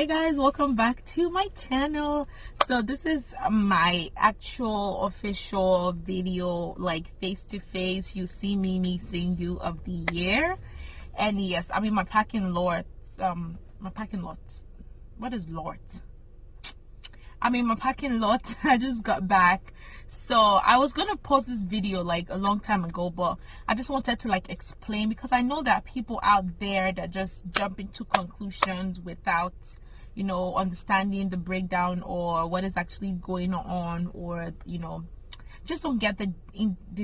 Hey guys, welcome back to my channel. So this is my actual official video, like face to face. You see me seeing you of the year. And yes, I'm in my parking lot. What is lot? I'm in my parking lot. I just got back, so I was gonna post this video like a long time ago, but I just wanted to like explain, because I know that people out there that just jump into conclusions without, you know, understanding the breakdown or what is actually going on, or, you know, just don't get the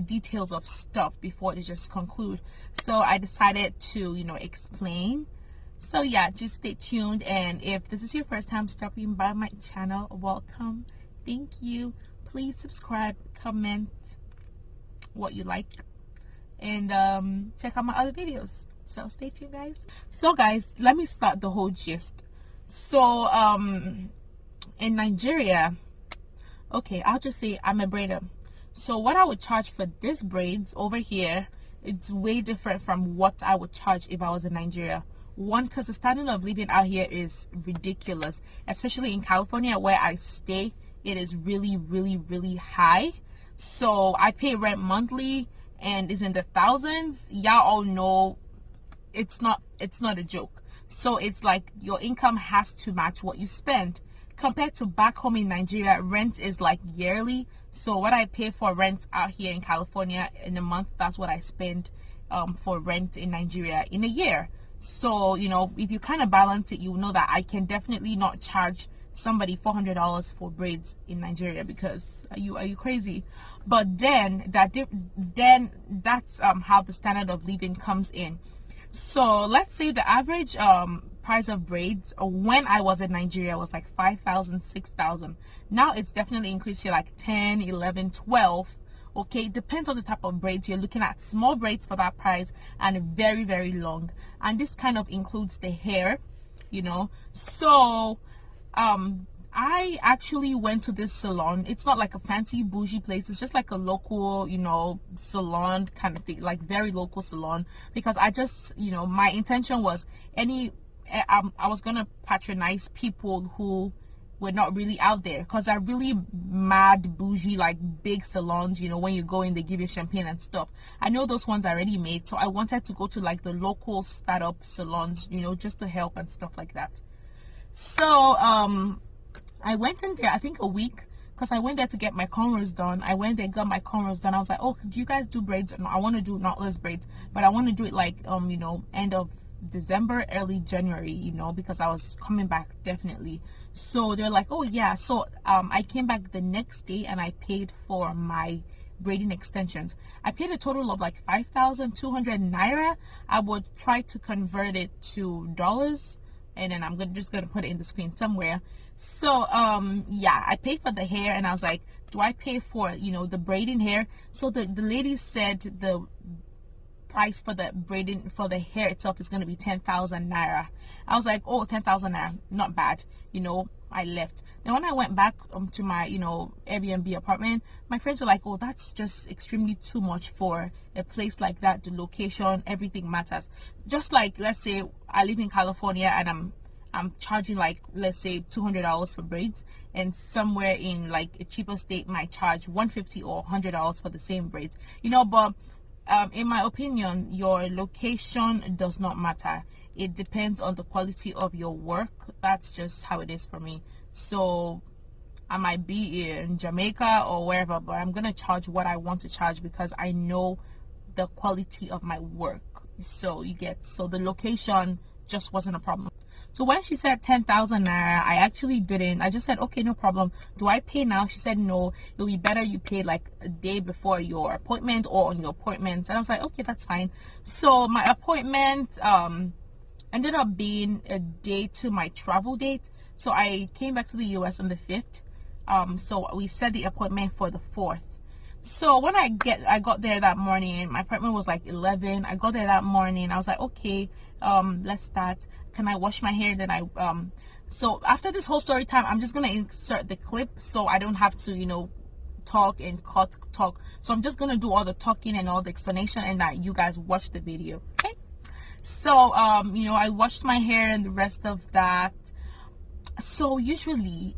details of stuff before they just conclude. So I decided to, you know, explain. So yeah, just stay tuned, and if this is your first time stopping by my channel, welcome. Thank you. Please subscribe, comment what you like, and check out my other videos. So stay tuned, guys. So guys, let me start the whole gist. So in Nigeria, okay, I'll just say I'm a braider. So what I would charge for this braids over here, it's way different from what I would charge if I was in Nigeria. One, because the standard of living out here is ridiculous, especially in California where I stay. It is really high. So I pay rent monthly and it's in the thousands. Y'all all know it's not a joke. So it's like your income has to match what you spend. Compared to back home in Nigeria, rent is like yearly. So what I pay for rent out here in California in a month, that's what I spend for rent in Nigeria in a year. So, you know, if you kind of balance it, you know that I can definitely not charge somebody $400 for braids in Nigeria, because are you crazy? But then that's how the standard of living comes in. So let's say the average price of braids when I was in Nigeria was like 5,000, 6,000. Now it's definitely increased to like 10, 11, 12. Okay, depends on the type of braids you're looking at. Small braids for that price, and very long, and this kind of includes the hair, you know. So I actually went to this salon. It's not like a fancy bougie place, it's just like a local, you know, salon kind of thing, like very local salon, because I just, you know, my intention was I was gonna patronize people who were not really out there, because they're really mad bougie, like big salons, you know, when you go in they give you champagne and stuff. I know those ones are already made, so I wanted to go to like the local startup salons, you know, just to help and stuff like that. So I went in there, I think a week, because I went there to get my cornrows done. I went there, got my cornrows done. I was like, oh, do you guys do braids? No, I want to do knotless braids, but I want to do it like you know, end of December, early January, you know, because I was coming back definitely. So they're like, oh yeah. So I came back the next day and I paid for my braiding extensions. I paid a total of like 5,200 naira. I would try to convert it to dollars, and then I'm just gonna put it in the screen somewhere. So yeah, I paid for the hair, and I was like, do I pay for, you know, the braiding hair? So the lady said the price for the braiding for the hair itself is going to be 10,000 naira. I was like, oh, 10,000 naira, not bad, you know. I left. Then when I went back to my, you know, Airbnb apartment, my friends were like, oh, that's just extremely too much for a place like that. The location, everything matters. Just like, let's say I live in California and I'm charging like, let's say $200 for braids, and somewhere in like a cheaper state might charge $150 or $100 for the same braids, you know. But in my opinion, your location does not matter. It depends on the quality of your work. That's just how it is for me. So I might be in Jamaica or wherever, but I'm gonna charge what I want to charge, because I know the quality of my work. So so the location just wasn't a problem. So when she said 10,000 naira, I actually didn't. I just said, okay, no problem. Do I pay now? She said, no, it'll be better you pay like a day before your appointment or on your appointment. And I was like, okay, that's fine. So my appointment ended up being a day to my travel date. So I came back to the US on the 5th. So we set the appointment for the 4th. So when I got there that morning, my appointment was like 11. I got there that morning. I was like, okay, let's start. Can I wash my hair? Then so after this whole story time, I'm just gonna insert the clip so I don't have to, you know, talk and talk. So I'm just gonna do all the talking and all the explanation, and that you guys watch the video. Okay. So you know, I washed my hair and the rest of that. So usually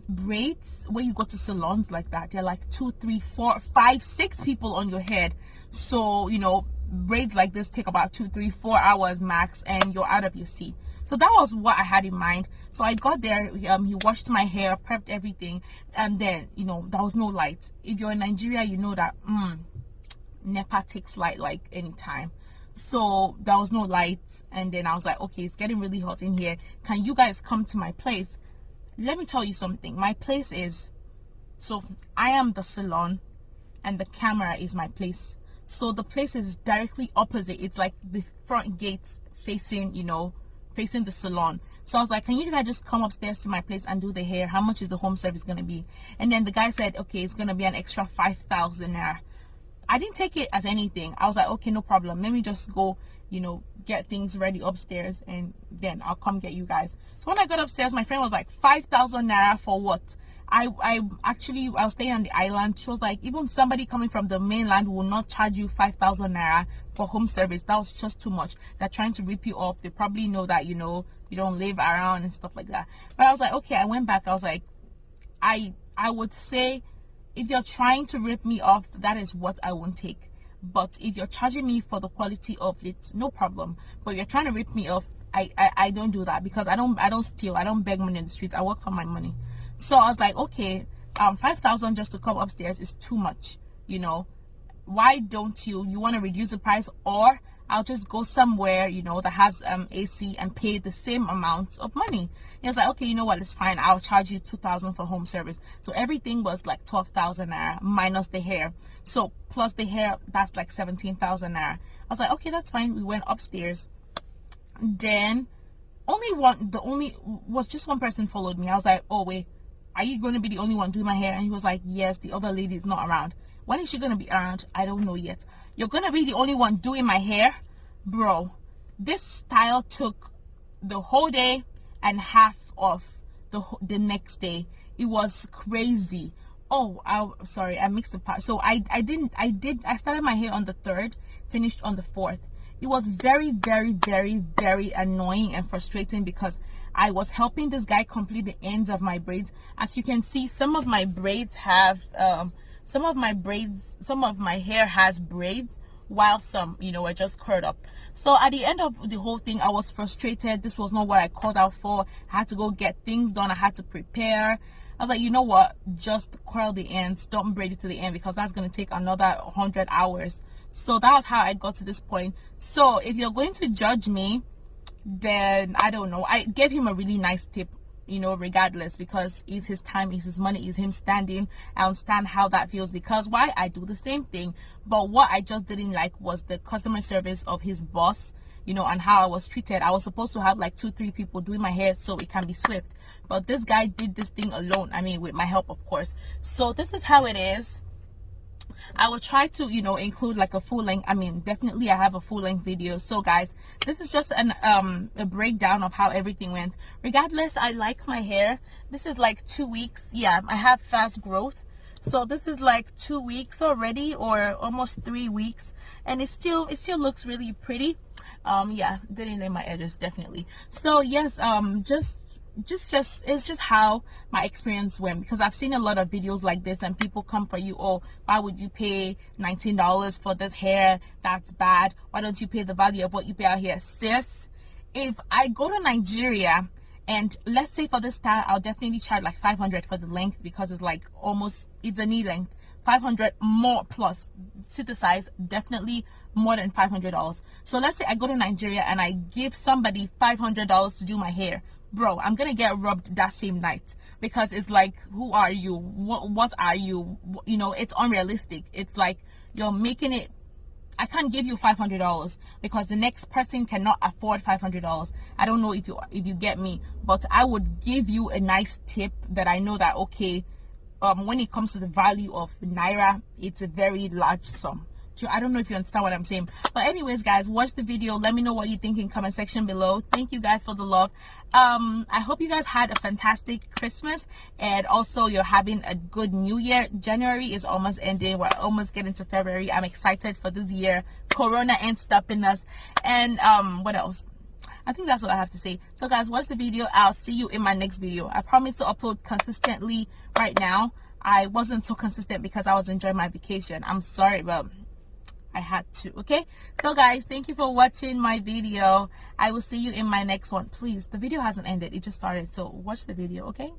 braids, when you go to salons like that, they're like 2, 3, 4, 5, 6 people on your head. So you know, braids like this take about 2, 3, 4 hours max, and you're out of your seat. So that was what I had in mind. So I got there, he washed my hair, prepped everything, and then, you know, there was no light. If you're in Nigeria, you know that NEPA takes light like anytime. So there was no light, and then I was like, okay, it's getting really hot in here. Can you guys come to my place? Let me tell you something. My place is, so I am the salon, and the camera is my place. So the place is directly opposite. It's like the front gates facing, you know, facing the salon. So I was like, can you guys just come upstairs to my place and do the hair? How much is the home service gonna be? And then the guy said, okay, it's gonna be an extra 5,000 naira. I didn't take it as anything. I was like, okay, no problem, let me just go, you know, get things ready upstairs, and then I'll come get you guys. So when I got upstairs, my friend was like, 5,000 naira for what? I was staying on the island. She was like, even somebody coming from the mainland will not charge you 5,000 naira for home service. That was just too much. They're trying to rip you off. They probably know that, you know, you don't live around and stuff like that. But I was like, okay. I went back. I was like, I would say, if you're trying to rip me off, that is what I won't take. But if you're charging me for the quality of it, no problem. But if you're trying to rip me off, I don't do that, because I don't steal. I don't beg money in the streets. I work for my money. So I was like, okay, 5,000 just to come upstairs is too much, you know. Why don't you want to reduce the price, or I'll just go somewhere, you know, that has AC and pay the same amount of money. He was like, okay, you know what, it's fine, I'll charge you 2,000 for home service. So everything was like 12,000 naira minus the hair. So plus the hair, that's like 17,000 naira. I was like, okay, that's fine. We went upstairs. Then just one person followed me. I was like, oh wait, are you going to be the only one doing my hair? And he was like, yes, the other lady is not around. When is she going to be around? I don't know yet. You're going to be the only one doing my hair? Bro, this style took the whole day and half of the next day. It was crazy. Oh, sorry, I mixed the part. So I started my hair on the 3rd, finished on the 4th. It was very, very, very, very annoying and frustrating, because I was helping this guy complete the ends of my braids. As you can see, some of my braids have some of my hair has braids, while some, you know, are just curled up. So at the end of the whole thing, I was frustrated. This was not what I called out for. I had to go get things done. I had to prepare. I was like, you know what, just curl the ends, don't braid it to the end, because that's going to take another 100 hours. So that was how I got to this point. So if you're going to judge me, then I don't know. I gave him a really nice tip, you know, regardless, because it's his time, it's his money, it's him standing. I understand how that feels, because why, I do the same thing. But what I just didn't like was the customer service of his boss, you know, and how I was treated. I was supposed to have like 2, 3 people doing my hair so it can be swift, but this guy did this thing alone. I mean, with my help, of course. So this is how it is. I will try to, you know, include like a full length. I mean, definitely I have a full length video. So guys, this is just a breakdown of how everything went. Regardless, I like my hair. This is like 2 weeks. Yeah, I have fast growth. So this is like 2 weeks already, or almost 3 weeks, and it still looks really pretty. Yeah, didn't lay my edges, definitely. So yes, it's just how my experience went, because I've seen a lot of videos like this, and people come for you. Oh, why would you pay $19 for this hair? That's bad. Why don't you pay the value of what you pay out here? Sis, if I go to Nigeria, and let's say for this style, I'll definitely charge like 500 for the length, because it's like it's a knee length. 500 more plus to the size, definitely more than $500. So let's say I go to Nigeria and I give somebody $500 to do my hair. Bro, I'm gonna get robbed that same night, because it's like, who are you? What are you? You know, it's unrealistic. It's like you're making it. I can't give you $500, because the next person cannot afford $500. I don't know if you get me, but I would give you a nice tip that I know that, okay, when it comes to the value of naira, it's a very large sum. I don't know if you understand what I'm saying. But anyways, guys, watch the video. Let me know what you think in comment section below. Thank you guys for the love. I hope you guys had a fantastic Christmas, and also you're having a good New Year. January is almost ending. We're almost getting to February. I'm excited for this year. Corona ain't stopping us. And what else? I think that's what I have to say. So guys, watch the video. I'll see you in my next video. I promise to upload consistently. Right now I wasn't so consistent because I was enjoying my vacation. I'm sorry, but I had to. Okay, so guys, thank you for watching my video. I will see you in my next one. Please, the video hasn't ended, it just started, so watch the video. Okay.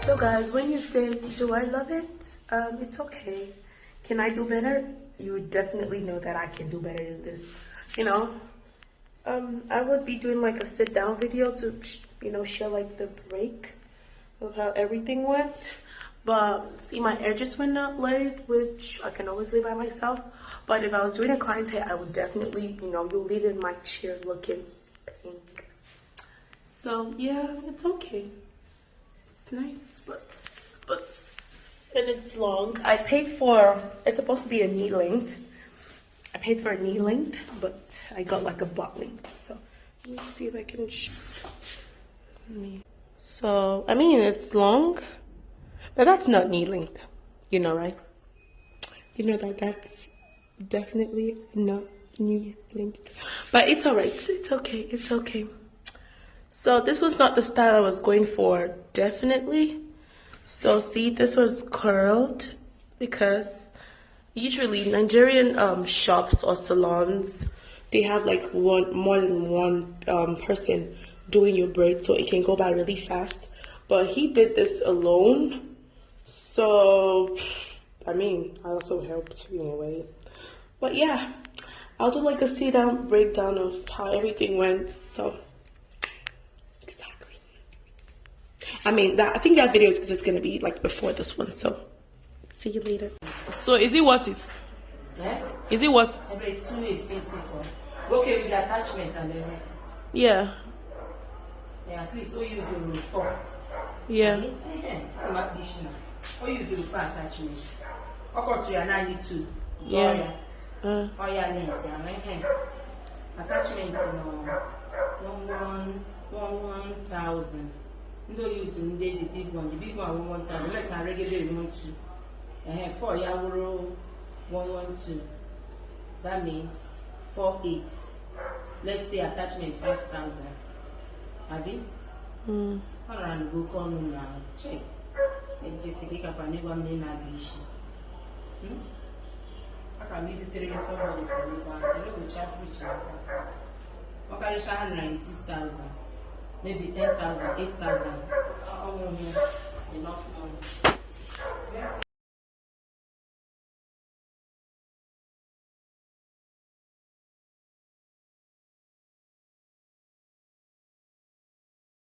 So guys, when you say, do I love it? It's okay. Can I do better? You would definitely know that I can do better than this. You know, I would be doing like a sit down video to, you know, share like the break of how everything went. But see, my edges were not laid, which I can always lay by myself. But if I was doing a client's hair, I would definitely, you know, you'll leave in my chair looking pink. So yeah, it's okay. It's nice, but and it's long. I paid for, it's supposed to be a knee length. I paid for a knee length, but I got like a butt length. So let me see if I can. So I mean, it's long, but that's not knee length. You know, right? You know that that's definitely not knee length. But it's alright. It's okay. It's okay. So this was not the style I was going for, definitely. So see, this was curled because usually Nigerian shops or salons, they have like more than one person doing your braid, so it can go by really fast. But he did this alone, so I mean, I also helped in a way. But yeah, I'll do like a sit down breakdown of how everything went. So I mean, I think that video is just gonna be like before this one, so See you later. So is it worth it? Yeah? Is it worth it? It's too expensive for. Okay, with the attachment and everything. Yeah. Yeah, at least we use your 4. Yeah. We use your 4 attachments. Okay, to your 92. Yeah. Oh yeah, length. Attachment no 1,000. Don't use the big one. The big one 1,000. Let's not regular 1,2. 4 euro 112. That means 4,800. Let's say attachment 5,000. Abi? Around go call now. Check. And just pick up and never mean a bish. I can be the 3 somebody for me, but they don't chat rich like that. Okay, 6,000. Maybe 10,000, 8,000. Enough money.